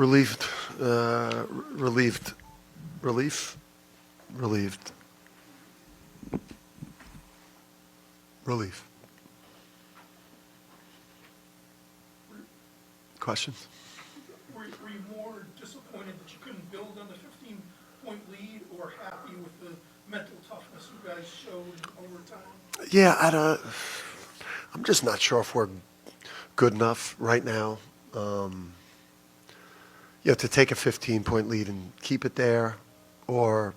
relieved, relieved, relief, relieved, relief. Questions? Were you more disappointed that you couldn't build on the 15-point lead, or happy with the mental toughness you guys showed in overtime? Yeah, I'm just not sure if we're good enough right now. To take a 15-point lead and keep it there, or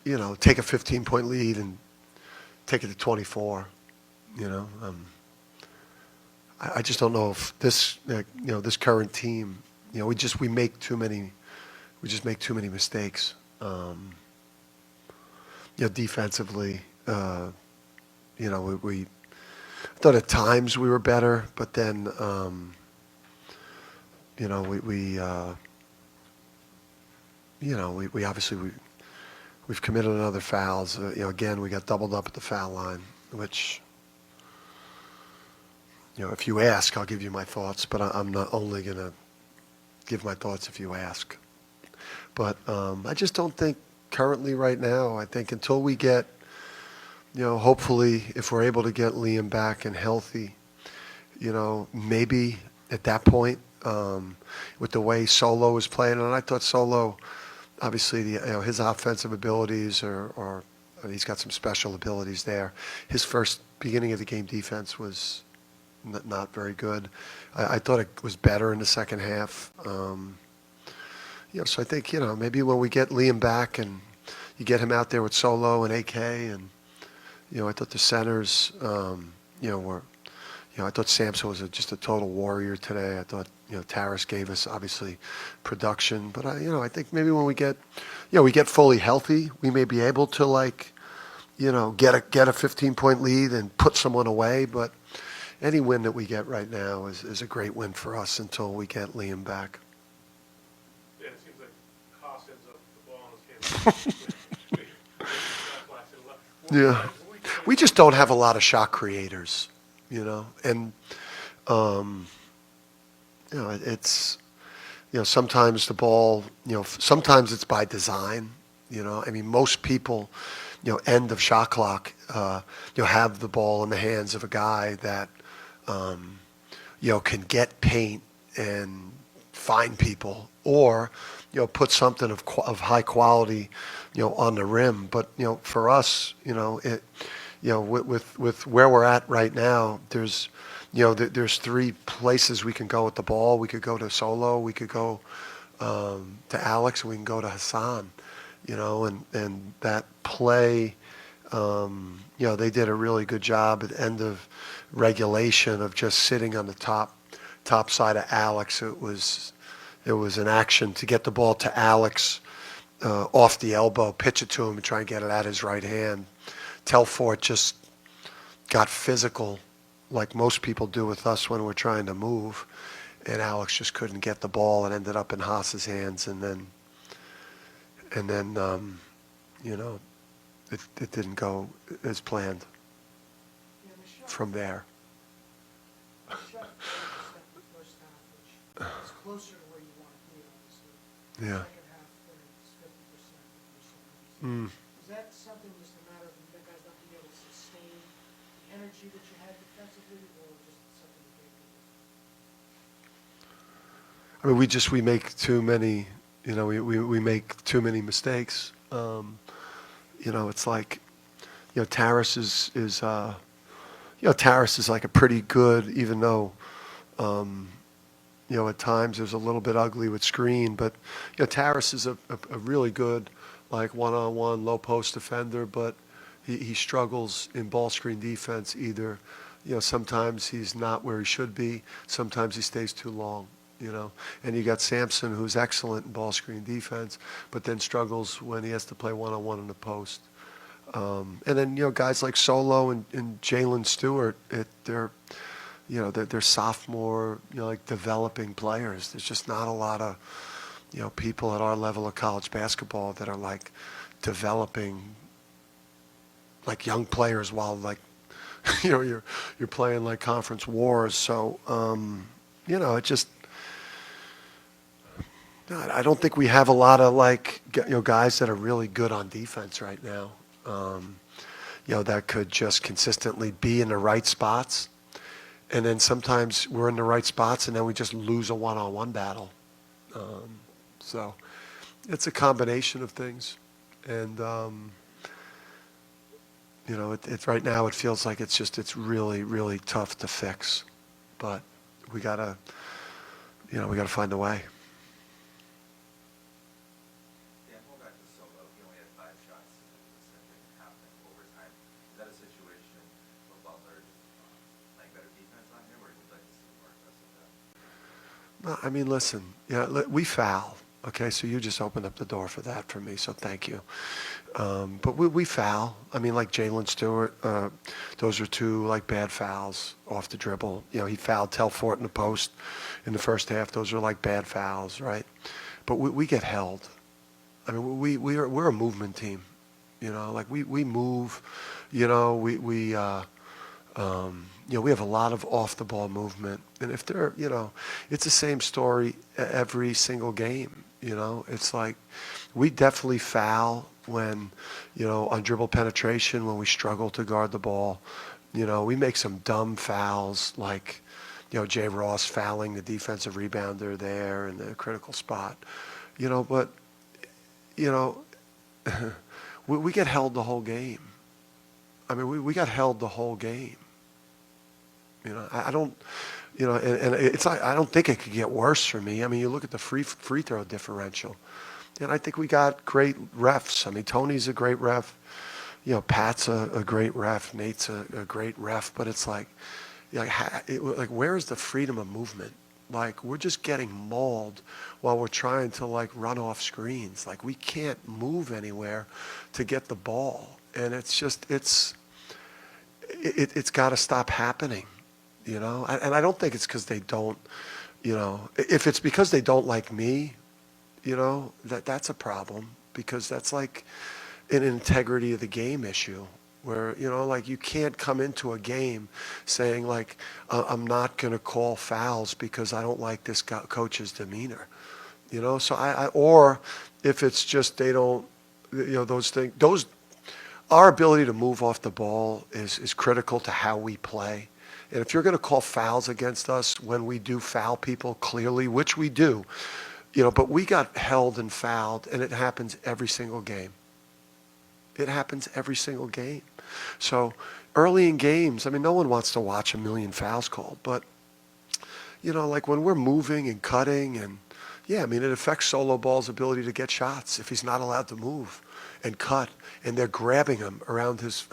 take a 15-point lead and take it to 24. I just don't know if this this current team, we make too many mistakes. Defensively, we thought at times we were better, but then we obviously we've committed another fouls. Again, we got doubled up at the foul line, which, if you ask, I'll give you my thoughts, but I'm not only going to give my thoughts if you ask. But I just don't think currently right now, I think until we get, hopefully if we're able to get Liam back and healthy, maybe at that point, with the way Solo is playing, and I thought Solo, obviously, his offensive abilities are he's got some special abilities there. His first beginning of the game defense was not very good. I thought it was better in the second half. So I think, maybe when we get Liam back and you get him out there with Solo and AK, and, I thought the centers, were, I thought Sampson was just a total warrior today. I thought, Taras gave us obviously production, but I think maybe when we get, we get fully healthy, we may be able to get a 15-point lead and put someone away. But any win that we get right now is a great win for us until we get Liam back. Yeah, it seems like Haas ends up the ball in his game. Yeah, we just don't have a lot of shot creators, and it's sometimes the ball, sometimes it's by design. Most people, end of shot clock, have the ball in the hands of a guy that can get paint and find people, or put something of high quality on the rim. But for us, with where we're at right now, there's three places we can go with the ball. We could go to Solo, we could go to Alex, and we can go to Hassan. And that play, they did a really good job at the end of regulation of just sitting on the top side of Alex. It was an action to get the ball to Alex off the elbow, pitch it to him, and try and get it at his right hand. Telfort just got physical, like most people do with us when we're trying to move, and Alex just couldn't get the ball and ended up in Haas's hands, and then it didn't go as planned from there. The shot the first half, which is closer to where you want to be, obviously. Yeah. The second half, it's 50% or so. Is that something just a matter of you guys not being able to sustain the energy that you had defensively, or just something you gave? We make too many, we make too many mistakes. It's like, Taras is Taras is like a pretty good, even though, at times it was a little bit ugly with screen, but, Taras is a really good, like one-on-one low post defender, but he struggles in ball screen defense either. Sometimes he's not where he should be. Sometimes he stays too long, And you got Sampson, who's excellent in ball screen defense, but then struggles when he has to play one-on-one in the post. And then, guys like Solo and Jalen Stewart, they're sophomore, like developing players. There's just not a lot of, people at our level of college basketball that are like developing like young players while like, you're playing like conference wars. So, it just, No, I don't think we have a lot of guys that are really good on defense right now. That could just consistently be in the right spots. And then sometimes we're in the right spots and then we just lose a one-on-one battle. So it's a combination of things. And, it's right now it feels like it's really, really tough to fix. But we gotta find a way. Yeah, going back to Solo, he only had 5 shots in the second half and overtime. Is that a situation where Butler playing better defense on him, or would you like to see more aggressive that? No, I mean, listen, we foul. Okay, so you just opened up the door for that for me, so thank you. But we foul. I mean, like Jalen Stewart, those are 2 bad fouls off the dribble. He fouled Telfort in the post in the first half. Those are bad fouls, right? But we get held. I mean, we're a movement team. We move. We have a lot of off the ball movement, and if they're, it's the same story every single game. It's like we definitely foul when, on dribble penetration, when we struggle to guard the ball. We make some dumb fouls like, Jay Ross fouling the defensive rebounder there in the critical spot. But, we get held the whole game. I mean, we got held the whole game. I don't, and it's like, I don't think it could get worse for me. I mean, you look at the free throw differential, and I think we got great refs. I mean, Tony's a great ref. Pat's a great ref. Nate's a great ref. But it's like where's the freedom of movement? We're just getting mauled while we're trying to run off screens. We can't move anywhere to get the ball, and it's got to stop happening. And I don't think it's because they don't, if it's because they don't like me, that's a problem, because that's an integrity of the game issue where, you can't come into a game saying I'm not going to call fouls because I don't like this coach's demeanor, so or if it's just they don't, those things, our ability to move off the ball is critical to how we play. And if you're going to call fouls against us when we do foul people clearly, which we do, but we got held and fouled, and it happens every single game. It happens every single game. So early in games, I mean, no one wants to watch a million fouls called, but, when we're moving and cutting and, I mean, it affects Solo Ball's ability to get shots if he's not allowed to move and cut, and they're grabbing him around his...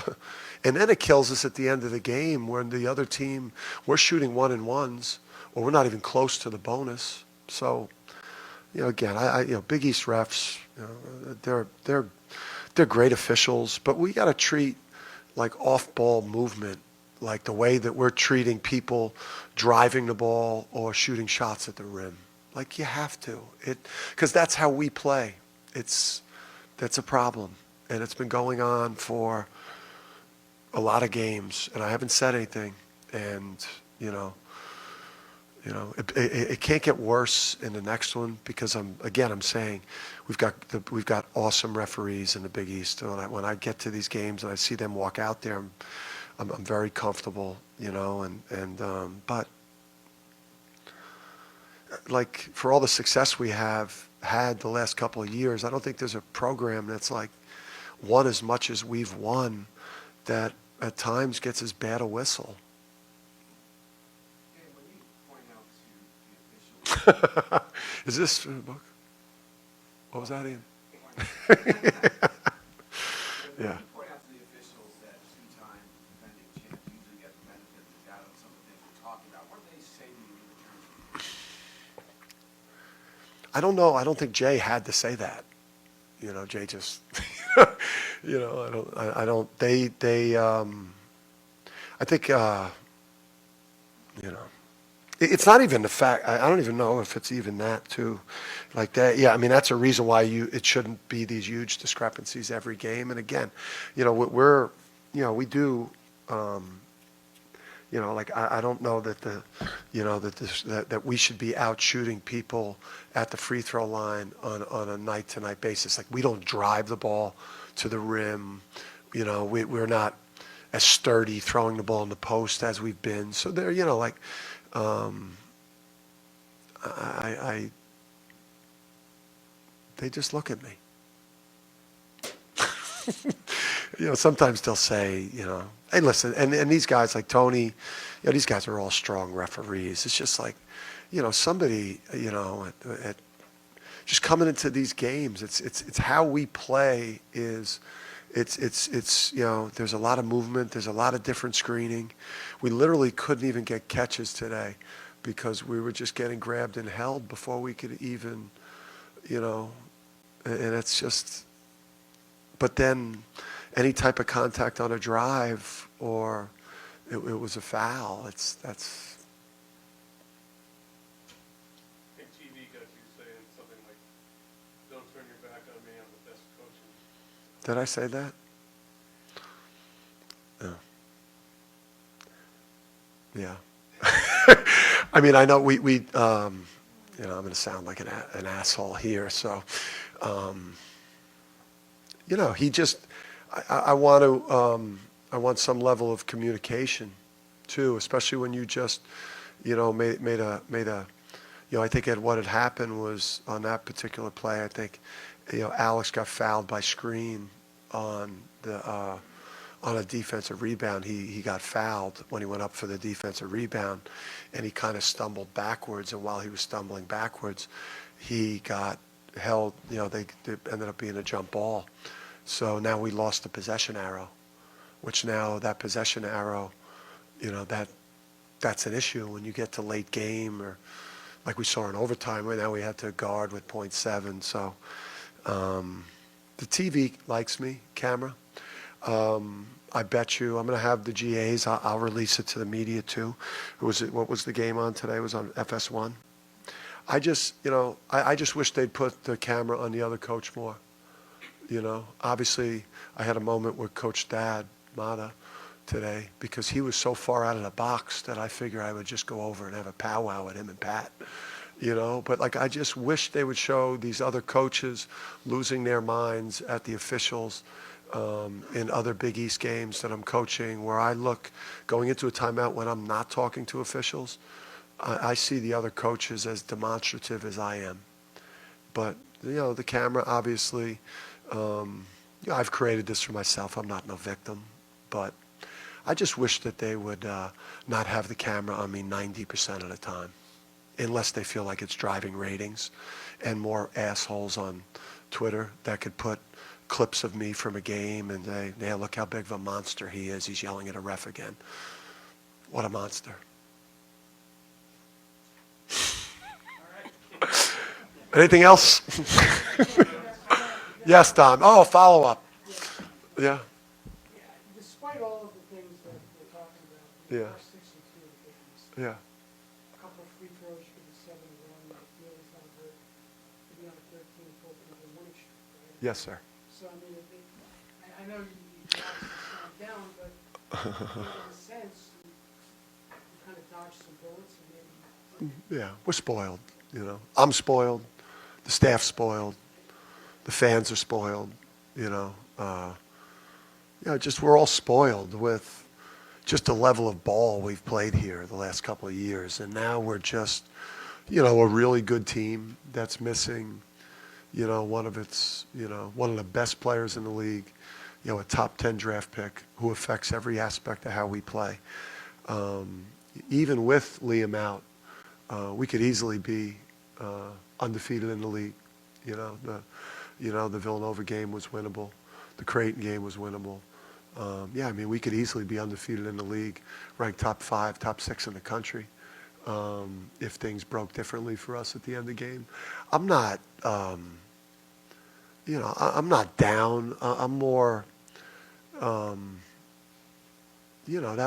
And then it kills us at the end of the game when the other team, we're shooting 1-and-1s, or we're not even close to the bonus. So, again, Big East refs, they're great officials, but we got to treat off-ball movement like the way that we're treating people driving the ball or shooting shots at the rim. You have to, because that's how we play. That's a problem, and it's been going on for a lot of games, and I haven't said anything, and it can't get worse in the next one, because I'm saying we've got awesome referees in the Big East. When I get to these games and I see them walk out there, I'm very comfortable, but for all the success we have had the last couple of years, I don't think there's a program that's won as much as we've won that at times gets as bad a whistle. And when you point out to the officials, Is this in the book? What was that, Ian? when Yeah. you point out to the officials that 2-time defending champs usually get the benefit of the doubt on some of the things we're talking about, what do they say to you in return? I don't know. I don't think Jay had to say that. Jay just, I think, it's not even the fact, I don't even know if it's even that too, that. Yeah, I mean, that's a reason why it shouldn't be these huge discrepancies every game. And again, we do, Like I don't know that that we should be out shooting people at the free throw line on a night-to-night basis. Like we don't drive the ball to the rim. We're not as sturdy throwing the ball in the post as we've been. So they're, they just look at me. Sometimes they'll say, hey, listen, and these guys like Tony, these guys are all strong referees. It's just like, somebody, just coming into these games, it's how we play is, it's there's a lot of movement, there's a lot of different screening. We literally couldn't even get catches today because we were just getting grabbed and held before we could even, and it's just, but then any type of contact on a drive or it was a foul. That's. I think TV got you saying something like, "Don't turn your back on me. I'm the best coach." Did I say that? No. Yeah. I mean, I know we I'm going to sound like an asshole here. So, he just, I want some level of communication too, especially when you just, made a, I think what had happened was on that particular play, I think, Alex got fouled by screen on a defensive rebound. He got fouled when he went up for the defensive rebound, and he kind of stumbled backwards. And while he was stumbling backwards, he got held. They ended up being a jump ball. So now we lost the possession arrow, which now that possession arrow, that's an issue when you get to late game or like we saw in overtime where now we had to guard with 0.7. So the TV likes me, camera. I bet you I'm going to have the GAs. I'll release it to the media too. What was the game on today? It was on FS1. I just wish they'd put the camera on the other coach more. Obviously I had a moment with Coach Dad Mata today because he was so far out of the box that I figure I would just go over and have a powwow with him and Pat. But like I just wish they would show these other coaches losing their minds at the officials in other Big East games that I'm coaching where I look going into a timeout when I'm not talking to officials. I see the other coaches as demonstrative as I am. But, the camera obviously, I've created this for myself. I'm not no victim. But I just wish that they would not have the camera on me 90% of the time unless they feel like it's driving ratings and more assholes on Twitter that could put clips of me from a game and say, yeah, look how big of a monster he is. He's yelling at a ref again. What a monster. Anything else? Yes, Don. Oh, follow up. Yeah. Despite all of the things that we're talking about, Yeah. are 62 in the Big East. Yeah. A couple of free throws, you could be 7-1, the field is not hurt, could be on a 13-foot winning streak, right? Yes, sir. So, I mean, I know you obviously stand down, but in a sense, you kind of dodged some bullets and maybe... Yeah, we're spoiled, I'm spoiled. The staff's spoiled. The fans are spoiled, just we're all spoiled with just the level of ball we've played here the last couple of years. And now we're just, a really good team that's missing, one of the best players in the league, a top 10 draft pick who affects every aspect of how we play. Even with Liam out, we could easily be undefeated in the league. The Villanova game was winnable. The Creighton game was winnable. We could easily be undefeated in the league, ranked top 5, top 6 in the country, if things broke differently for us at the end of the game. I'm not, I'm not down. I'm more, that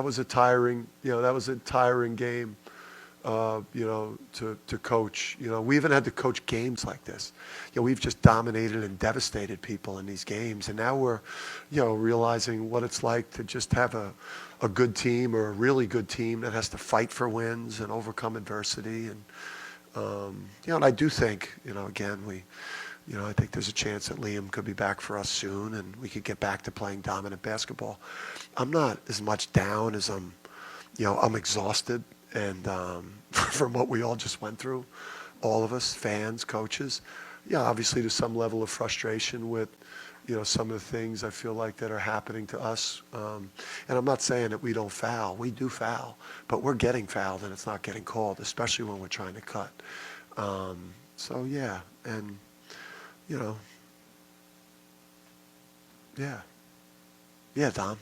was a tiring game. to coach. We even had to coach games like this. We've just dominated and devastated people in these games, and now we're, realizing what it's like to just have a good team or a really good team that has to fight for wins and overcome adversity. And I do think, again, I think there's a chance that Liam could be back for us soon, and we could get back to playing dominant basketball. I'm not as much down as I'm exhausted, and from what we all just went through, all of us, fans, coaches. Obviously there's some level of frustration with, some of the things I feel like that are happening to us. And I'm not saying that we don't foul. We do foul, but we're getting fouled and it's not getting called, especially when we're trying to cut. So yeah, and yeah. Yeah, Dom.